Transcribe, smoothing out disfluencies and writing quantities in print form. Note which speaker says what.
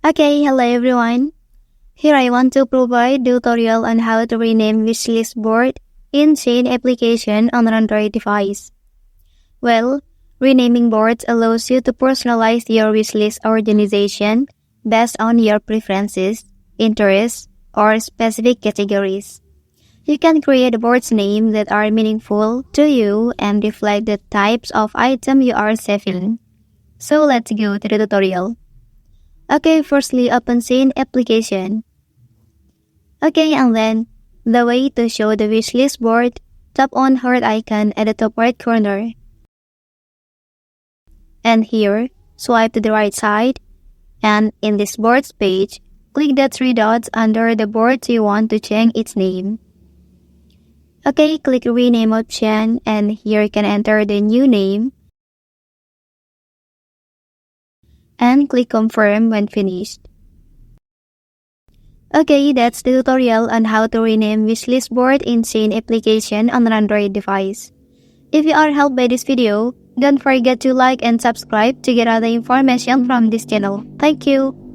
Speaker 1: Okay, hello everyone. Here I want to provide tutorial on how to rename wishlist board in Shein application on an Android device. Well, renaming boards allows you to personalize your wishlist organization based on your preferences, interests, or specific categories. You can create boards names that are meaningful to you and reflect the types of item you are saving. So let's go to the tutorial. Okay, firstly open Shein application. Okay, and then the way to show the wishlist board, tap on heart icon at the top right corner. And here, swipe to the right side, and in this boards page, click the three dots under the board you want to change its name. Okay, click rename option, and here you can enter the new name. And click confirm when finished. Okay, that's the tutorial on how to rename wishlist board in Shein application on an Android device. If you are helped by this video, don't forget to like and subscribe to get other information from this channel. Thank you.